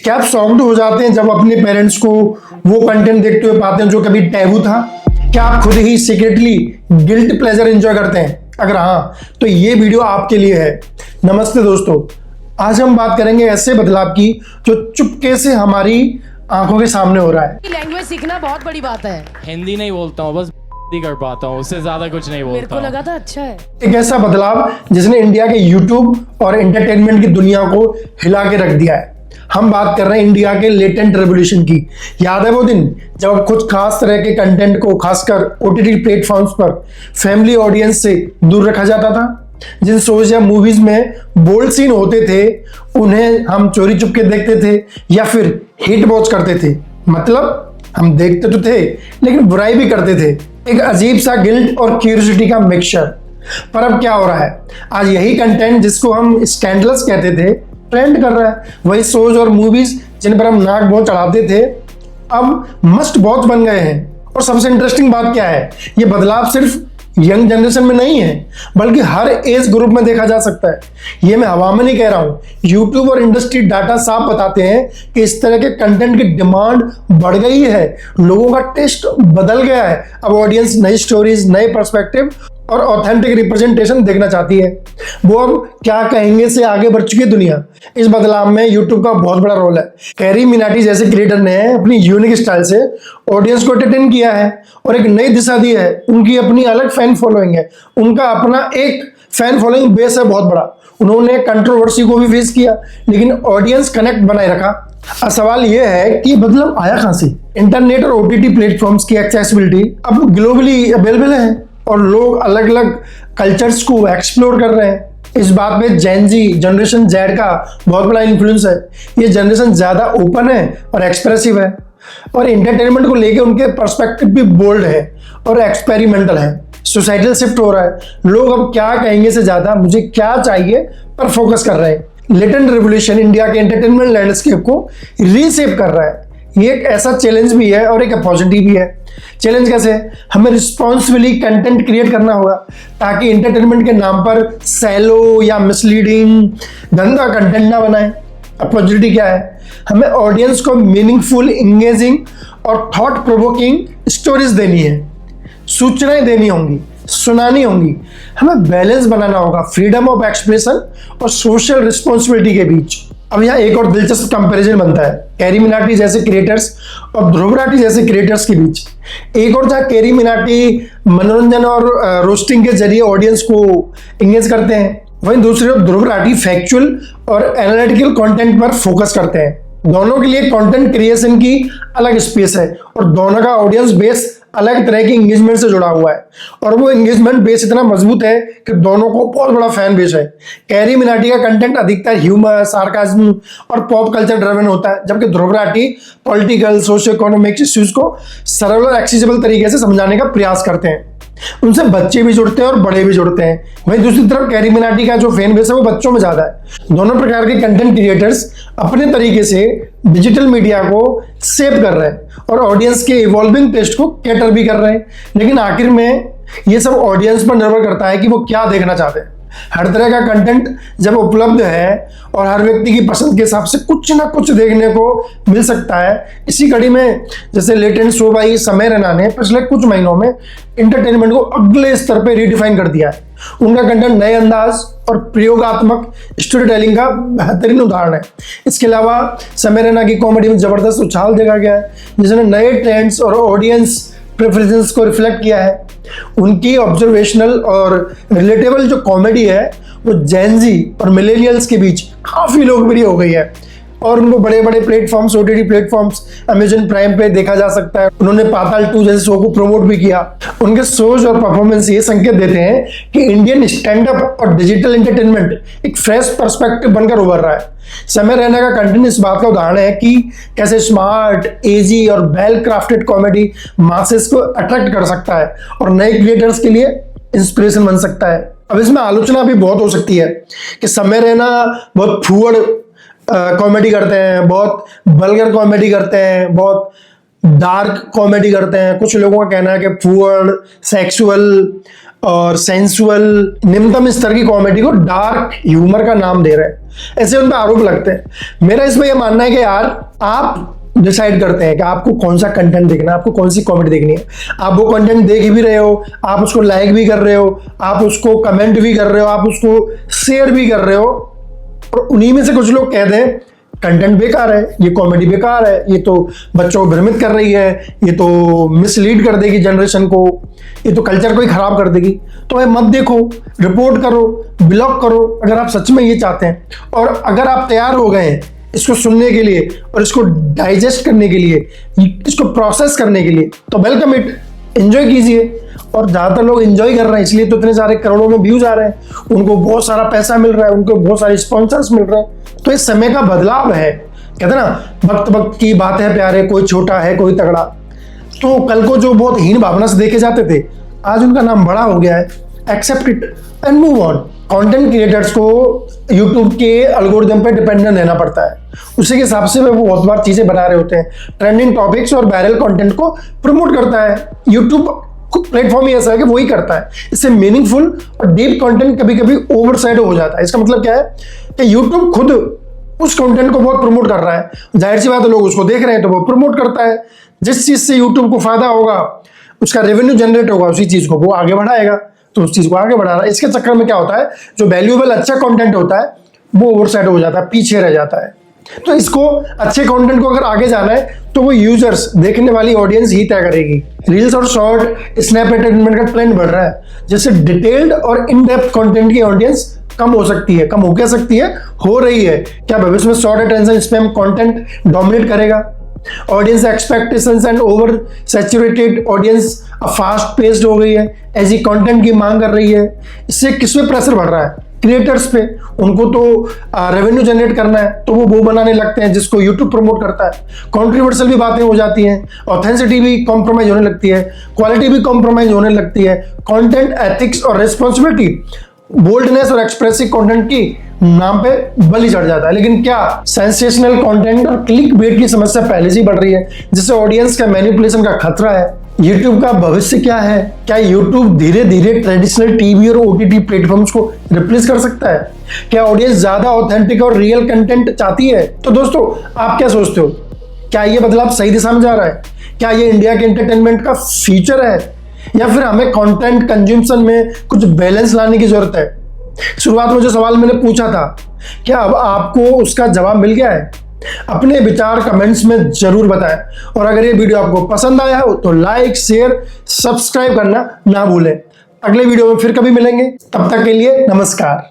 क्या आप शॉक्ड हो जाते हैं जब अपने पेरेंट्स को वो कंटेंट देखते हुए पाते हैं जो कभी टैबू था? क्या आप खुद ही सीक्रेटली गिल्ट प्लेजर एंजॉय करते हैं? अगर हाँ, तो ये वीडियो आपके लिए है। नमस्ते दोस्तों, आज हम बात करेंगे ऐसे बदलाव की जो चुपके से हमारी आंखों के सामने हो रहा है। लैंग्वेज सीखना बहुत बड़ी बात है। हिंदी नहीं बोलता हूँ, बस ही कर पाता हूँ, उससे ज्यादा कुछ नहीं मेरे को बोलता लगा था अच्छा है। एक ऐसा बदलाव जिसने इंडिया के यूट्यूब और एंटरटेनमेंट की दुनिया को हिला के रख दिया है। हम बात कर रहे हैं इंडिया के लेटेंट रेवोल्यूशन की। याद है वो दिन जब कुछ खास तरह के कंटेंट को खासकर ओटीटी प्लेटफॉर्म्स पर फैमिली ऑडियंस से दूर रखा जाता था? जिन शोज या मूवीज में बोल्ड सीन होते थे उन्हें हम चोरी चुपके देखते थे या फिर हिट वॉच करते थे। मतलब हम देखते तो थे लेकिन बुराई भी करते थे। एक अजीब सा गिल्ट और क्यूरियोसिटी का मिक्सचर। पर अब क्या हो रहा है? आज यही कंटेंट जिसको हम स्कैंडलस कहते थे ट्रेंड कर रहा है। वही शोज और मूवीज जिन पर हम नाक बहुत चढ़ाते थे अब मस्ट वॉच बन गए हैं। और सबसे इंटरेस्टिंग बात क्या है, ये बदलाव सिर्फ यंग जनरेशन में नहीं है बल्कि हर एज ग्रुप में देखा जा सकता है। ये मैं हवा में नहीं कह रहा हूँ, यूट्यूब और इंडस्ट्री डाटा साफ बताते हैं कि इस तरह के कंटेंट की डिमांड बढ़ गई है। लोगों का टेस्ट बदल गया है। अब ऑडियंस नई स्टोरीज, नए पर्सपेक्टिव और ऑथेंटिक रिप्रेजेंटेशन देखना चाहती है। वो अब क्या कहेंगे से आगे बढ़ चुकी है दुनिया। इस बदलाव में यूट्यूब का बहुत बड़ा रोल है। कैरी मिनाटी जैसे क्रिएटर ने अपनी यूनिक स्टाइल से ऑडियंस को एंटरटेन किया है और एक नई दिशा दी है। उनकी अपनी अलग फैन फॉलोइंग है, उनका अपना एक फैन फॉलोइंग बेस है बहुत बड़ा। उन्होंने कंट्रोवर्सी को भी फेस किया लेकिन ऑडियंस कनेक्ट बनाए रखा। अब सवाल यह है कि बदलाव आया कहां से? इंटरनेट और ओटीटी प्लेटफॉर्म्स की एक्सेसिबिलिटी अब ग्लोबली अवेलेबल है और लोग अलग अलग कल्चर्स को एक्सप्लोर कर रहे हैं। इस बात में जेन जी, जनरेशन जेड का बहुत बड़ा इन्फ्लुएंस है। ये जनरेशन ज्यादा ओपन है और एक्सप्रेसिव है और एंटरटेनमेंट को लेके उनके पर्सपेक्टिव भी बोल्ड है और एक्सपेरिमेंटल है। सोसाइटल शिफ्ट हो रहा है। लोग अब क्या कहेंगे से ज्यादा मुझे क्या चाहिए पर फोकस कर रहे हैं। लेटेंट रेवोल्यूशन इंडिया के एंटरटेनमेंट लैंडस्केप को रीशेप कर रहा है। ये एक ऐसा चैलेंज भी है और एक अपॉर्चुनिटी भी है। चैलेंज कैसे? हमें रिस्पॉन्सिबली कंटेंट क्रिएट करना होगा ताकि एंटरटेनमेंट के नाम पर सैलो या मिसलीडिंग गंदा कंटेंट ना बनाए। अपॉर्चुनिटी क्या है? हमें ऑडियंस को मीनिंगफुल, इंगेजिंग और थॉट प्रोवोकिंग स्टोरीज देनी है, सूचनाएं देनी होंगी, सुनानी होंगी। हमें बैलेंस बनाना होगा फ्रीडम ऑफ एक्सप्रेशन और सोशल रिस्पॉन्सिबिलिटी के बीच। अब यहाँ एक और दिलचस्प कंपैरिजन बनता है कैरी मिनाटी जैसे क्रिएटर्स और ध्रुव राठी जैसे क्रिएटर्स के बीच। एक और जहाँ कैरी मिनाटी मनोरंजन और रोस्टिंग के जरिए ऑडियंस को इंगेज करते हैं, वहीं दूसरी ओर ध्रुव राठी फैक्चुअल और एनालिटिकल कंटेंट पर फोकस करते हैं। दोनों के लिए कंटेंट क्रिएशन की अलग स्पेस है और दोनों का ऑडियंस बेस अलग तरह की एंगेजमेंट से जुड़ा हुआ है और वो एंगेजमेंट बेस इतना मजबूत है कि दोनों को बहुत बड़ा फैन बेस है। कैरी मिनाटी का कंटेंट अधिकतर ह्यूमर, सार्काज्म और पॉप कल्चर ड्रिवन होता है, जबकि Dhruv Rathee political, socio economic issues को सरल और एक्सेसिबल तरीके से समझाने का प्रयास करते हैं। उनसे बच्चे भी जुड़ते हैं और बड़े भी जुड़ते हैं। वहीं दूसरी तरफ कैरी मिनाटी का जो फैन बेस है वो बच्चों में ज्यादा है। दोनों प्रकार के कंटेंट क्रिएटर्स अपने तरीके से डिजिटल मीडिया को शेप कर रहे हैं और ऑडियंस के इवॉल्विंग टेस्ट को कैटर भी कर रहे हैं। लेकिन आखिर में ये सब ऑडियंस पर निर्भर करता है कि वो क्या देखना चाहते हैं। हर तरह का कंटेंट जब उपलब्ध है और हर व्यक्ति की पसंद के हिसाब से कुछ ना कुछ देखने को मिल सकता है। इसी कड़ी में जैसे लेटेंट शो भाई समय रैना ने पिछले कुछ महीनों में एंटरटेनमेंट को अगले स्तर पे रीडिफाइन कर दिया है। उनका कंटेंट नए अंदाज और प्रयोगात्मक स्टोरी टेलिंग का बेहतरीन उदाहरण है। इसके अलावा समय रैना की कॉमेडी में जबरदस्त उछाल देखा गया है जिसने नए ट्रेंड्स और ऑडियंस प्रेफरेंसेस को रिफ्लेक्ट किया है। उनकी ऑब्जर्वेशनल और रिलेटेबल जो कॉमेडी है वो जेन जी और मिलेनियल्स के बीच काफी लोकप्रिय हो गई है और उनको बड़े बड़े platforms, OTT platforms, Amazon prime पे देखा जा सकता है। उन्होंने पाताल 2 जैसे शो को प्रमोट भी किया। उनके शोज और परफॉर्मेंस ये संकेत देते हैं कि इंडियन स्टैंड अप और डिजिटल एंटरटेनमेंट एक फ्रेश पर्सपेक्टिव बनकर उभर रहा है। समय रैना का कंटेंट इस बात का उदाहरण है कि कैसे स्मार्ट, एजी और वेल क्राफ्टेड कॉमेडी मासेस को अट्रैक्ट कर सकता है और नए क्रिएटर्स के लिए इंस्पिरेशन बन सकता है। अब इसमें आलोचना भी बहुत हो सकती है कि समय रैना बहुत फूहड़ कॉमेडी करते हैं, बहुत वल्गर कॉमेडी करते हैं, बहुत डार्क कॉमेडी करते हैं। कुछ लोगों का कहना है कि फूहड़, सेक्सुअल और सेंसुअल निम्नतम स्तर की कॉमेडी को डार्क ह्यूमर का नाम दे रहे हैं, ऐसे उन पर आरोप लगते हैं। मेरा इसमें यह मानना है कि यार आप डिसाइड करते हैं कि आपको कौन सा कंटेंट देखना है, आपको कौन सी कॉमेडी देखनी है। आप वो कंटेंट देख भी रहे हो, आप उसको लाइक भी कर रहे हो, आप उसको कमेंट भी कर रहे हो, आप उसको शेयर भी कर रहे हो, और उन्हीं में से कुछ लोग कह दें कंटेंट बेकार है, ये कॉमेडी बेकार है, ये तो बच्चों को भ्रमित कर रही है, ये तो मिसलीड कर देगी जनरेशन को, ये तो कल्चर को ही खराब कर देगी, तो भाई मत देखो, रिपोर्ट करो, ब्लॉक करो अगर आप सच में ये चाहते हैं। और अगर आप तैयार हो गए हैं इसको सुनने के लिए और इसको डाइजेस्ट करने के लिए, इसको प्रोसेस करने के लिए, तो वेलकम इट, एंजॉय कीजिए। और ज़्यादातर लोग एंजॉय कर रहे हैं, इसलिए तो इतने सारे करोड़ों में व्यूज आ रहे हैं, उनको बहुत सारा पैसा मिल रहा है, उनको बहुत सारे स्पॉन्सर्स मिल रहे हैं। तो इस समय का बदलाव है, कहते हैं ना वक्त वक्त की बात है प्यारे, कोई छोटा है कोई तगड़ा। तो कल को जो बहुत हीन भावना से देखे जाते थे, आज उनका नाम बड़ा हो गया है। Accept it and move on. Content creators को यूट्यूब के एल्गोरिदम पे डिपेंडेंट रहना पड़ता है, उसी के हिसाब से वो बहुत बार चीजें बना रहे होते हैं। ट्रेंडिंग टॉपिक्स और वायरल कंटेंट को प्रमोट करता है यूट्यूब, प्लेटफॉर्म ही ऐसा है कि वही करता है। इससे मीनिंगफुल और डीप कंटेंट कभी कभी ओवरसाइड हो जाता है। इसका मतलब क्या है कि यूट्यूब खुद उस कंटेंट को बहुत प्रमोट कर रहा है, जाहिर सी बात है लोग उसको देख रहे हैं तो वो प्रमोट करता है। जिस चीज से यूट्यूब को फायदा होगा, उसका रेवेन्यू जनरेट होगा, उसी चीज को वो आगे बढ़ाएगा, तो उस चीज को आगे बढ़ा रहा है। इसके चक्कर में क्या होता है, जो वैल्यूएबल अच्छा कंटेंट होता है वो ओवरसाइड हो जाता है, पीछे रह जाता है। तो इसको अच्छे कंटेंट को अगर आगे जाना है तो वो यूजर्स, देखने वाली ऑडियंस ही तय करेगी। रील्स और शॉर्ट स्नैप एंटरटेनमेंट का ट्रेंड बढ़ रहा है, जिससे डिटेल्ड और इन डेप्थ कंटेंट की ऑडियंस कम हो सकती है, कम हो क्या सकती है, हो रही है। क्या भविष्य में short attention span content dominate करेगा? Audience expectations and over saturated audience अब फास्ट पेस्ड हो गई है, ऐसी कंटेंट की मांग कर रही है। इससे किस पे प्रेशर बढ़ रहा है? क्रिएटर्स पे। उनको तो रेवेन्यू जनरेट करना है, तो वो बनाने लगते हैं जिसको यूट्यूब प्रमोट करता है। कंट्रोवर्शियल भी बातें हो जाती हैं, ऑथेंसिटी भी कॉम्प्रोमाइज होने लगती है, क्वालिटी भी कॉम्प्रोमाइज होने लगती है। कंटेंट एथिक्स और रिस्पॉन्सिबिलिटी, बोल्डनेस और एक्सप्रेसिव कंटेंट की नाम पे बलि चढ़ जाता है। लेकिन क्या सेंसेशनल कंटेंट और क्लिक बेट की समस्या पहले से ही बढ़ रही है, जिससे ऑडियंस का मैनिपुलेशन का खतरा है। YouTube का भविष्य क्या है? क्या YouTube धीरे धीरे ट्रेडिशनल टीवी और OTT प्लेटफॉर्म्स को रिप्लेस कर सकता है? क्या ऑडियंस ज्यादा ऑथेंटिक और रियल कंटेंट चाहती है? तो दोस्तों आप क्या सोचते हो, क्या ये बदलाव सही दिशा में जा रहा है? क्या ये इंडिया के एंटरटेनमेंट का फ्यूचर है, या फिर हमें कंटेंट कंज्यूमशन में कुछ बैलेंस लाने की जरूरत है? शुरुआत में जो सवाल मैंने पूछा था, क्या अब आपको उसका जवाब मिल गया है? अपने विचार कमेंट्स में जरूर बताएं, और अगर ये वीडियो आपको पसंद आया हो तो लाइक, शेयर, सब्सक्राइब करना ना भूलें। अगले वीडियो में फिर कभी मिलेंगे, तब तक के लिए नमस्कार।